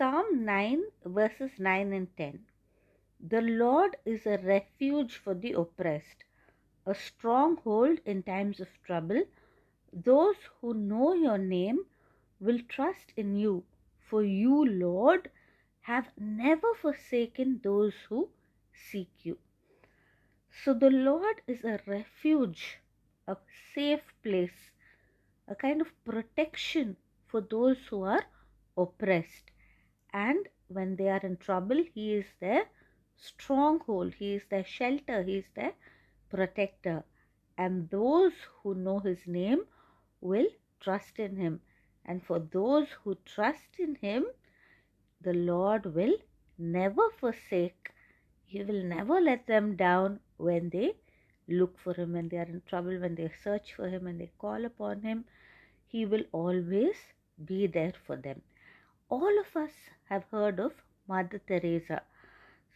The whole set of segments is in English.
Psalm 9 verses 9 and 10. The Lord is a refuge for the oppressed, a stronghold in times of trouble. Those who know your name will trust in you, for you, Lord, have never forsaken those who seek you. So the Lord is a refuge, a safe place, a kind of protection for those who are oppressed. And when they are in trouble, He is their stronghold, He is their shelter, He is their protector. And those who know His name will trust in Him. And for those who trust in Him, the Lord will never forsake. He will never let them down when they look for Him, when they are in trouble, when they search for Him and they call upon Him. He will always be there for them. All of us have heard of Mother Teresa.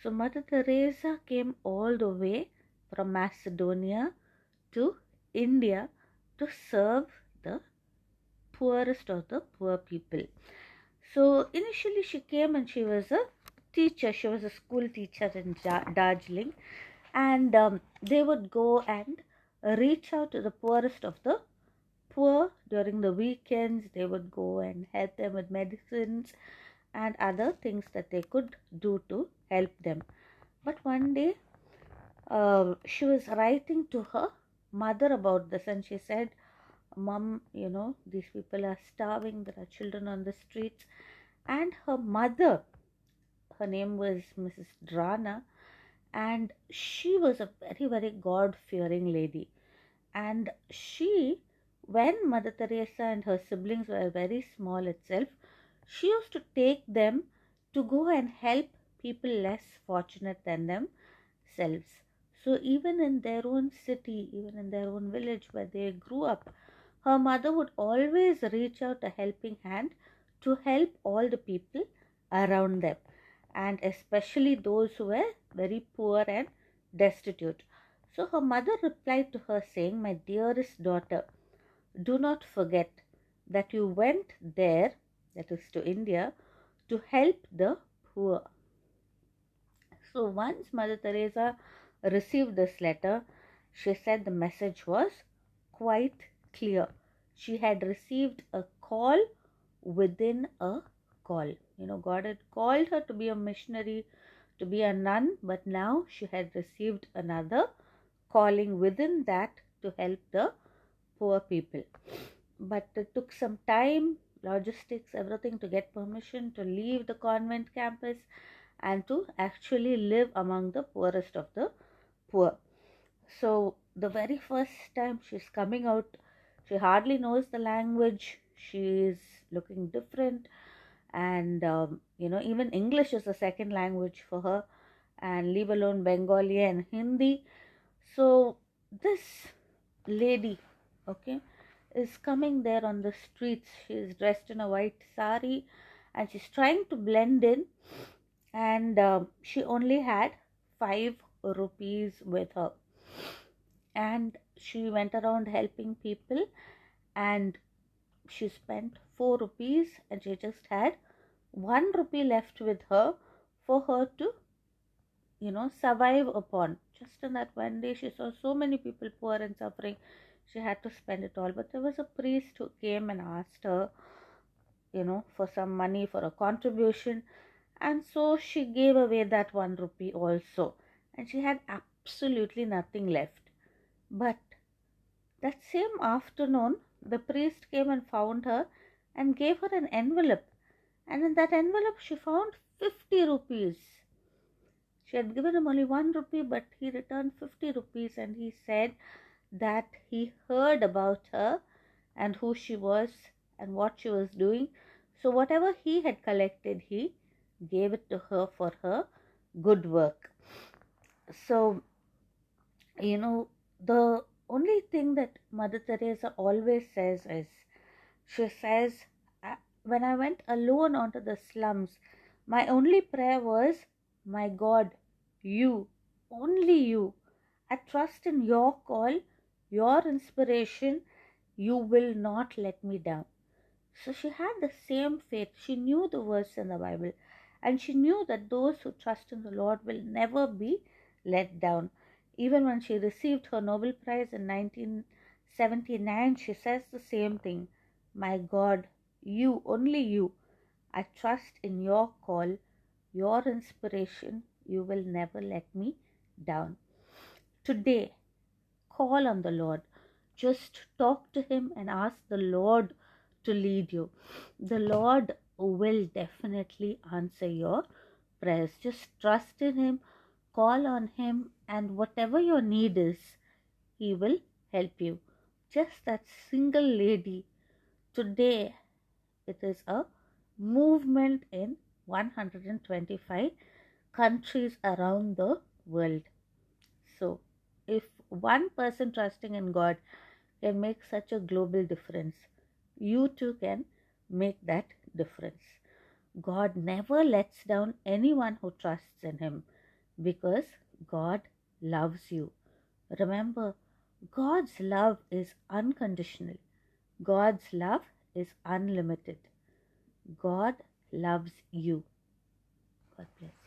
So Mother Teresa came all the way from Macedonia to India to serve the poorest of the poor people. So initially she came and she was a teacher. She was a school teacher in Darjeeling, and they would go and reach out to the poorest of the poor during the weekends. They would go and help them with medicines and other things that they could do to help them. But one day she was writing to her mother about this, and she said, Mom, these people are starving, there are children on the streets. And her mother, her name was Mrs. Drana, and she was a very, very God-fearing lady. And she, when Mother Teresa and her siblings were very small itself, she used to take them to go and help people less fortunate than themselves. So even in their own city, even in their own village where they grew up, her mother would always reach out a helping hand to help all the people around them, and especially those who were very poor and destitute. So her mother replied to her saying, My dearest daughter, do not forget that you went there, that is to India, to help the poor. So once Mother Teresa received this letter, she said the message was quite clear. She had received a call within a call. God had called her to be a missionary, to be a nun, but now she had received another calling within that to help the poor people. But it took some time, logistics, everything to get permission to leave the convent campus and to actually live among the poorest of the poor. So the very first time she's coming out, she hardly knows the language. She is looking different, and even English is a second language for her, and leave alone Bengali and Hindi. So this lady, is coming there on the streets. She is dressed in a white sari and she's trying to blend in, and she only had 5 rupees with her, and she went around helping people, and she spent 4 rupees and she just had 1 rupee left with her for her to survive upon. Just in that one day she saw so many people poor and suffering, she had to spend it all. But there was a priest who came and asked her for some money, for a contribution, and so she gave away that 1 rupee also, and she had absolutely nothing left. But that same afternoon the priest came and found her and gave her an envelope, and in that envelope she found 50 rupees. She had given him only 1 rupee, but he returned 50 rupees, and he said that he heard about her and who she was and what she was doing. So whatever he had collected, he gave it to her for her good work. So, the only thing that Mother Teresa always says is, she says, when I went alone onto the slums, my only prayer was, my God, you, only you. I trust in your call, your inspiration. You will not let me down. So she had the same faith. She knew the verse in the Bible, and she knew that those who trust in the Lord will never be let down. Even when she received her Nobel Prize in 1979, she says the same thing. My God, you, only you, I trust in your call, your inspiration. You will never let me down. Today, call on the Lord. Just talk to Him and ask the Lord to lead you. The Lord will definitely answer your prayers. Just trust in Him, call on Him, and whatever your need is, He will help you. Just that single lady, today it is a movement in 125 countries around the world. So, if one person trusting in God can make such a global difference, you too can make that difference. God never lets down anyone who trusts in Him because God loves you. Remember, God's love is unconditional, God's love is unlimited. God loves you. God bless.